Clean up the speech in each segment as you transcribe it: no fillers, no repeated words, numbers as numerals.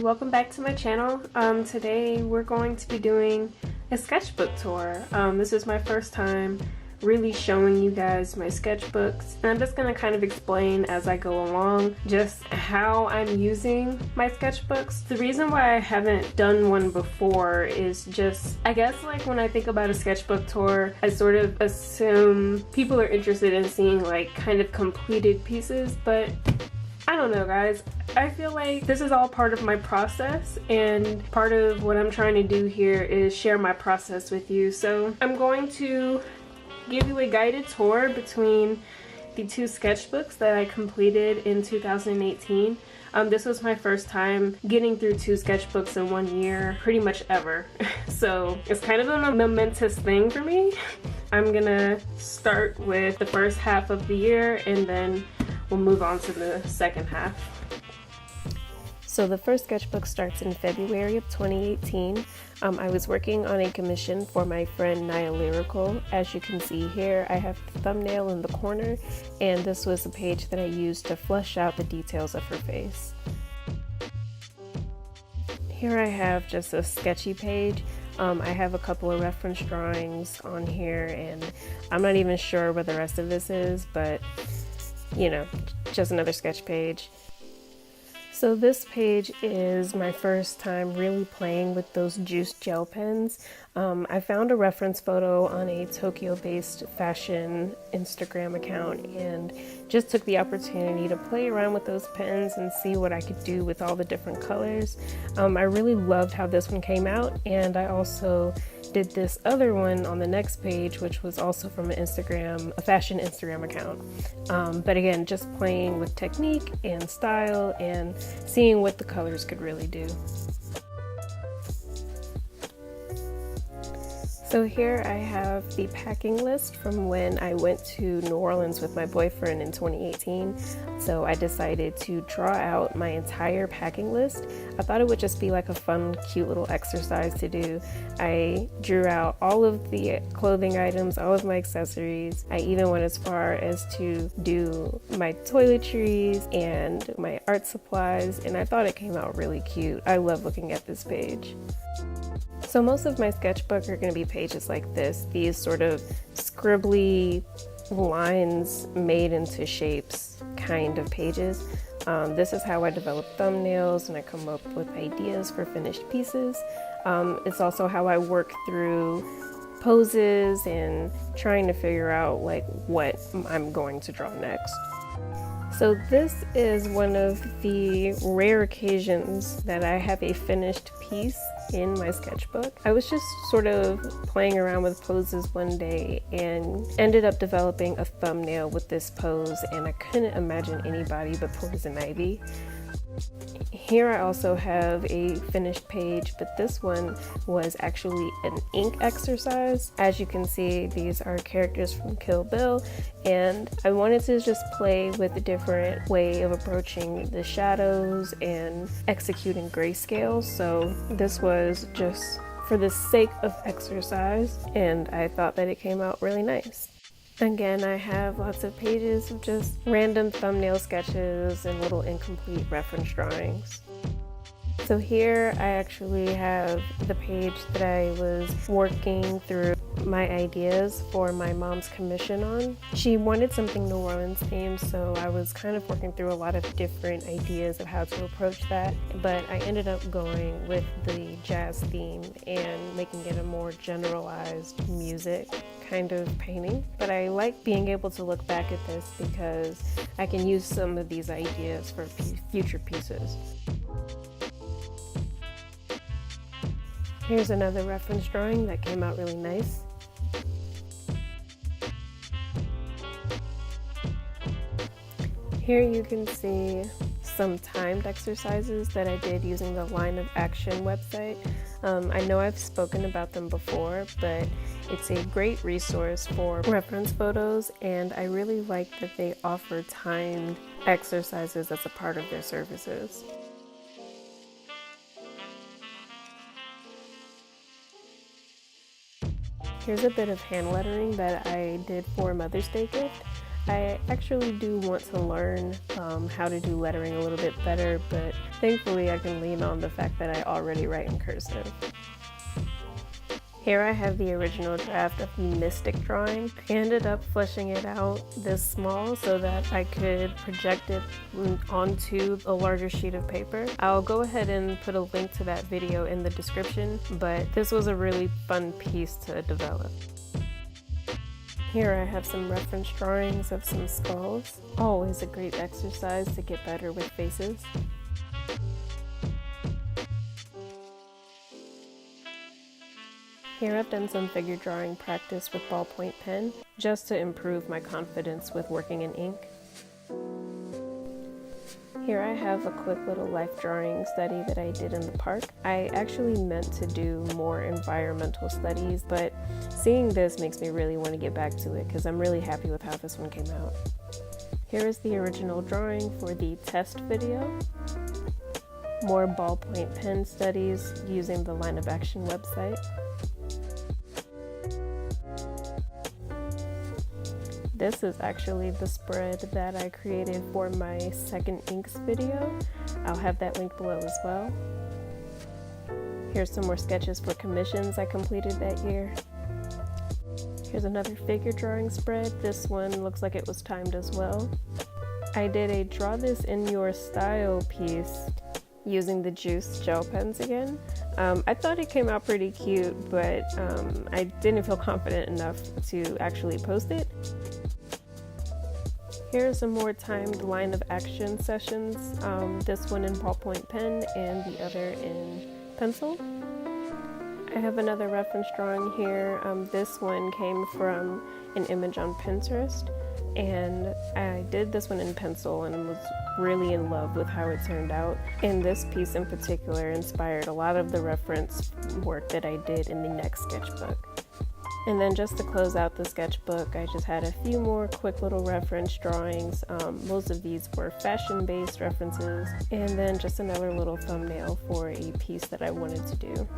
welcome back to my channel. Today we're going to be doing a sketchbook tour. This is my first time really showing you guys my sketchbooks, and I'm just going to kind of explain as I go along just how I'm using my sketchbooks. The reason why I haven't done one before is just, I guess, like when I think about a sketchbook tour, I sort of assume people are interested in seeing like kind of completed pieces, but I don't know, guys. I feel like this is all part of my process, and part of what I'm trying to do here is share my process with you. So I'm going to give you a guided tour between the two sketchbooks that I completed in 2018. This was my first time getting through two sketchbooks in 1 year, pretty much ever. So it's kind of a momentous thing for me. I'm gonna start with the first half of the year, and then we'll move on to the second half. So the first sketchbook starts in February of 2018. I was working on a commission for my friend Naya Lyrical. As you can see here, I have the thumbnail in the corner, and this was a page that I used to flesh out the details of her face. Here I have just a sketchy page. I have a couple of reference drawings on here, and I'm not even sure what the rest of this is, but you know, just another sketch page. So this page is my first time really playing with those juice gel pens. I found a reference photo on a Tokyo-based fashion Instagram account and just took the opportunity to play around with those pens and see what I could do with all the different colors. I really loved how this one came out, and I also did this other one on the next page, which was also from a fashion Instagram account. But again, just playing with technique and style and seeing what the colors could really do. So here I have the packing list from when I went to New Orleans with my boyfriend in 2018. So I decided to draw out my entire packing list. I thought it would just be like a fun, cute little exercise to do. I drew out all of the clothing items, all of my accessories. I even went as far as to do my toiletries and my art supplies, and I thought it came out really cute. I love looking at this page. So most of my sketchbook are going to be pages like this, these sort of scribbly lines made into shapes kind of pages. This is how I develop thumbnails, and I come up with ideas for finished pieces. It's also how I work through poses and trying to figure out like what I'm going to draw next. So this is one of the rare occasions that I have a finished piece in my sketchbook. I was just sort of playing around with poses one day and ended up developing a thumbnail with this pose, and I couldn't imagine anybody but Poison Ivy. Here I also have a finished page, but this one was actually an ink exercise. As you can see, these are characters from Kill Bill, and I wanted to just play with a different way of approaching the shadows and executing grayscale. So this was just for the sake of exercise, and I thought that it came out really nice. Again, I have lots of pages of just random thumbnail sketches and little incomplete reference drawings. So here I actually have the page that I was working through my ideas for my mom's commission on. She wanted something New Orleans themed, so I was kind of working through a lot of different ideas of how to approach that, but I ended up going with the jazz theme and making it a more generalized music kind of painting. But I like being able to look back at this because I can use some of these ideas for future pieces. Here's another reference drawing that came out really nice. Here you can see some timed exercises that I did using the Line of Action website. I know I've spoken about them before, but it's a great resource for reference photos, and I really like that they offer timed exercises as a part of their services. Here's a bit of hand lettering that I did for Mother's Day gift. I actually do want to learn how to do lettering a little bit better, but thankfully I can lean on the fact that I already write in cursive. Here I have the original draft of the Mystic drawing. I ended up fleshing it out this small so that I could project it onto a larger sheet of paper. I'll go ahead and put a link to that video in the description, but this was a really fun piece to develop. Here I have some reference drawings of some skulls. Always a great exercise to get better with faces. Here I've done some figure drawing practice with ballpoint pen, just to improve my confidence with working in ink. Here I have a quick little life drawing study that I did in the park. I actually meant to do more environmental studies, but seeing this makes me really want to get back to it because I'm really happy with how this one came out. Here is the original drawing for the test video. More ballpoint pen studies using the Line of Action website. This is actually the spread that I created for my second inks video. I'll have that link below as well. Here's some more sketches for commissions I completed that year. Here's another figure drawing spread. This one looks like it was timed as well. I did a draw this in your style piece using the Juice gel pens again. I thought it came out pretty cute, but I didn't feel confident enough to actually post it. Here are some more timed line of action sessions, this one in ballpoint pen and the other in pencil. I have another reference drawing here. This one came from an image on Pinterest, and I did this one in pencil and was really in love with how it turned out. And this piece in particular inspired a lot of the reference work that I did in the next sketchbook. And then just to close out the sketchbook, I just had a few more quick little reference drawings. Most of these were fashion-based references, and then just another little thumbnail for a piece that I wanted to do.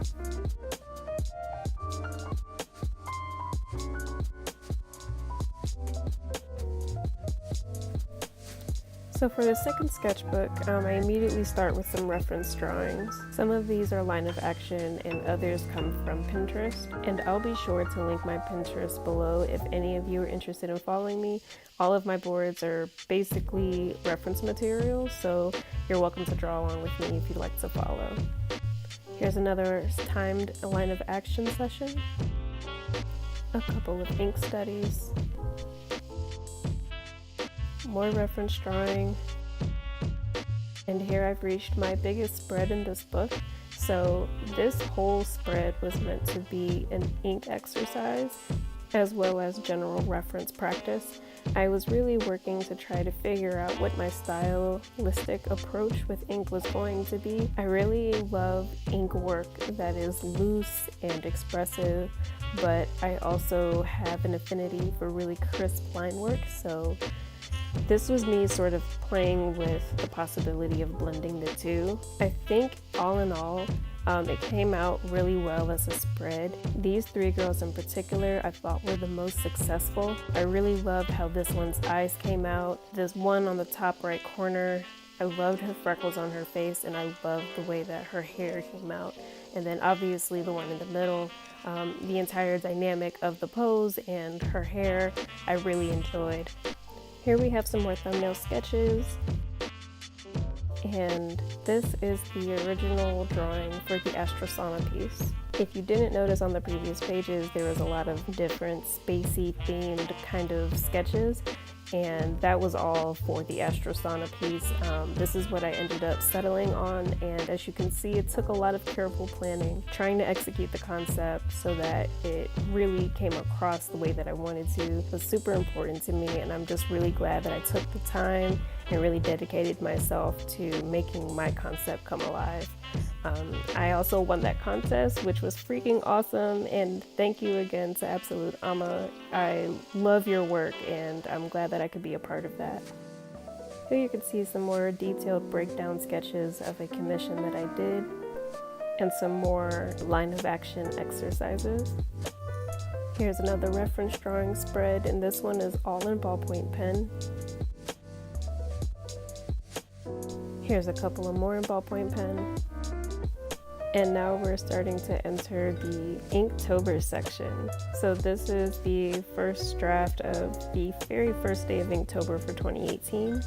So for the second sketchbook, I immediately start with some reference drawings. Some of these are line of action and others come from Pinterest. And I'll be sure to link my Pinterest below if any of you are interested in following me. All of my boards are basically reference materials, so you're welcome to draw along with me if you'd like to follow. Here's another timed line of action session. A couple of ink studies. More reference drawing, and here I've reached my biggest spread in this book. So this whole spread was meant to be an ink exercise as well as general reference practice. I was really working to try to figure out what my stylistic approach with ink was going to be. I really love ink work that is loose and expressive, but I also have an affinity for really crisp line work, so this was me sort of playing with the possibility of blending the two. I think all in all, it came out really well as a spread. These three girls in particular I thought were the most successful. I really loved how this one's eyes came out. This one on the top right corner, I loved her freckles on her face, and I loved the way that her hair came out. And then obviously the one in the middle, the entire dynamic of the pose and her hair, I really enjoyed. Here we have some more thumbnail sketches, and this is the original drawing for the Astrosana piece. If you didn't notice on the previous pages, there was a lot of different spacey themed kind of sketches, and that was all for the Astrosana piece. This is what I ended up settling on, and as you can see, it took a lot of careful planning, trying to execute the concept so that it really came across the way that I wanted to. It was super important to me, and I'm just really glad that I took the time and really dedicated myself to making my concept come alive. I also won that contest, which was freaking awesome, and thank you again to Absolute Amma. I love your work, and I'm glad that I could be a part of that. Here you can see some more detailed breakdown sketches of a commission that I did, and some more line of action exercises. Here's another reference drawing spread, and this one is all in ballpoint pen. Here's a couple of more in ballpoint pen. And now we're starting to enter the Inktober section. So this is the first draft of the very first day of Inktober for 2018.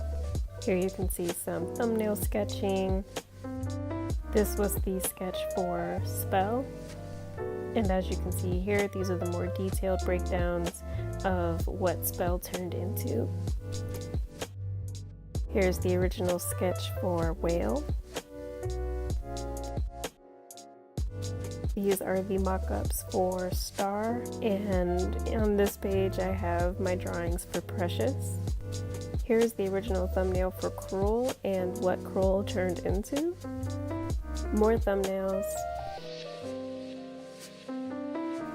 Here you can see some thumbnail sketching. This was the sketch for Spell. And as you can see here, these are the more detailed breakdowns of what Spell turned into. Here's the original sketch for Whale. These are the mock-ups for Star, and on this page I have my drawings for Precious. Here's the original thumbnail for Cruel and what Cruel turned into. More thumbnails.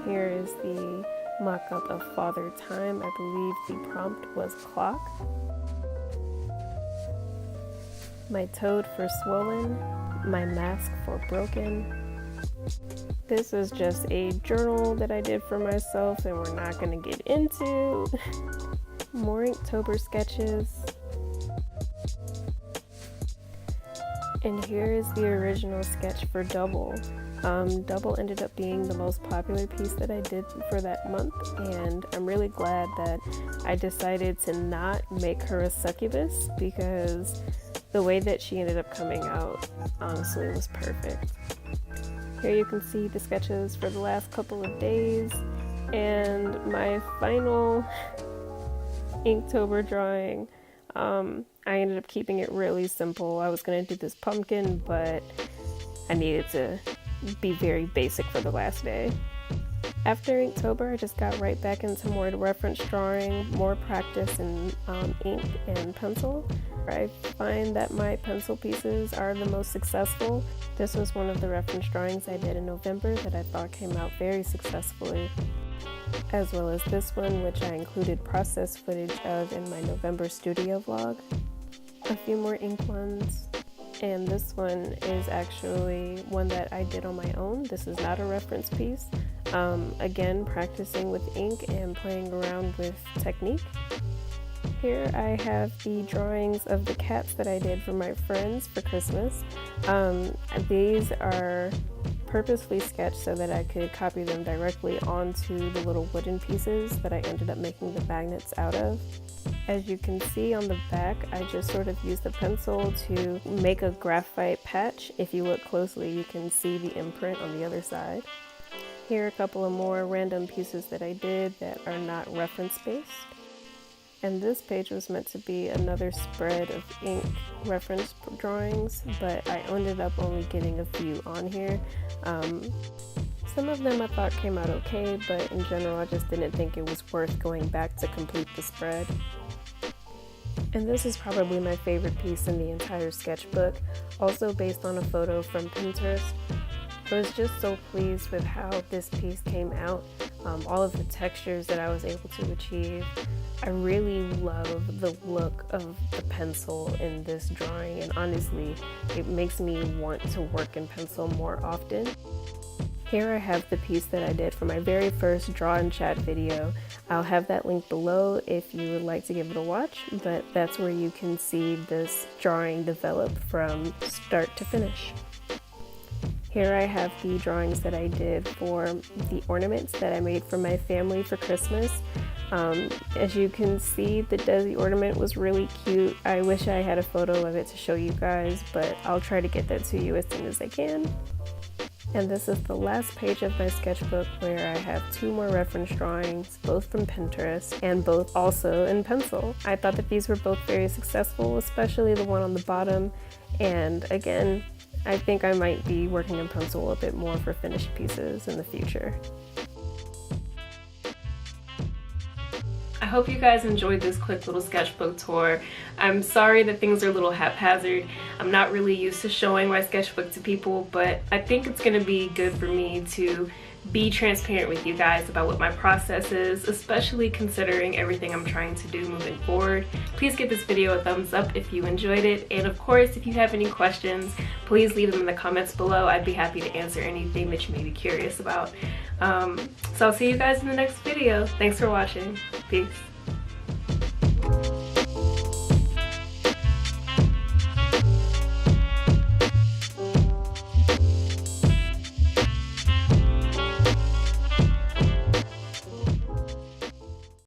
Here is the mock-up of Father Time. I believe the prompt was Clock. My Toad for Swollen. My Mask for Broken. This is just a journal that I did for myself and we're not going to get into. More Inktober sketches. And here is the original sketch for Double. Double ended up being the most popular piece that I did for that month, and I'm really glad that I decided to not make her a succubus because the way that she ended up coming out honestly was perfect. Here you can see the sketches for the last couple of days, and my final Inktober drawing. I ended up keeping it really simple. I was going to do this pumpkin, but I needed to be very basic for the last day. After Inktober, I just got right back into more reference drawing, more practice in ink and pencil. I find that my pencil pieces are the most successful. This was one of the reference drawings I did in November that I thought came out very successfully, as well as this one, which I included process footage of in my November studio vlog. A few more ink ones. And this one is actually one that I did on my own. This is not a reference piece. Again, practicing with ink and playing around with technique. Here I have the drawings of the cats that I did for my friends for Christmas. These are purposely sketched so that I could copy them directly onto the little wooden pieces that I ended up making the magnets out of. As you can see on the back, I just sort of used the pencil to make a graphite patch. If you look closely, you can see the imprint on the other side. Here are a couple of more random pieces that I did that are not reference-based. And this page was meant to be another spread of ink reference drawings, but I ended up only getting a few on here. Some of them I thought came out okay, but in general I just didn't think it was worth going back to complete the spread. And this is probably my favorite piece in the entire sketchbook, also based on a photo from Pinterest. I was just so pleased with how this piece came out, all of the textures that I was able to achieve. I really love the look of the pencil in this drawing, and honestly, it makes me want to work in pencil more often. Here I have the piece that I did for my very first Draw and Chat video. I'll have that link below if you would like to give it a watch, but that's where you can see this drawing develop from start to finish. Here I have the drawings that I did for the ornaments that I made for my family for Christmas. As you can see, the Desi ornament was really cute. I wish I had a photo of it to show you guys, but I'll try to get that to you as soon as I can. And this is the last page of my sketchbook where I have two more reference drawings, both from Pinterest and both also in pencil. I thought that these were both very successful, especially the one on the bottom. And again, I think I might be working in pencil a bit more for finished pieces in the future. I hope you guys enjoyed this quick little sketchbook tour. I'm sorry that things are a little haphazard. I'm not really used to showing my sketchbook to people, but I think it's gonna be good for me to be transparent with you guys about what my process is, especially considering everything I'm trying to do moving forward. Please give this video a thumbs up if you enjoyed it, and of course if you have any questions, please leave them in the comments below. I'd be happy to answer anything that you may be curious about. So I'll see you guys in the next video. Thanks for watching. Peace.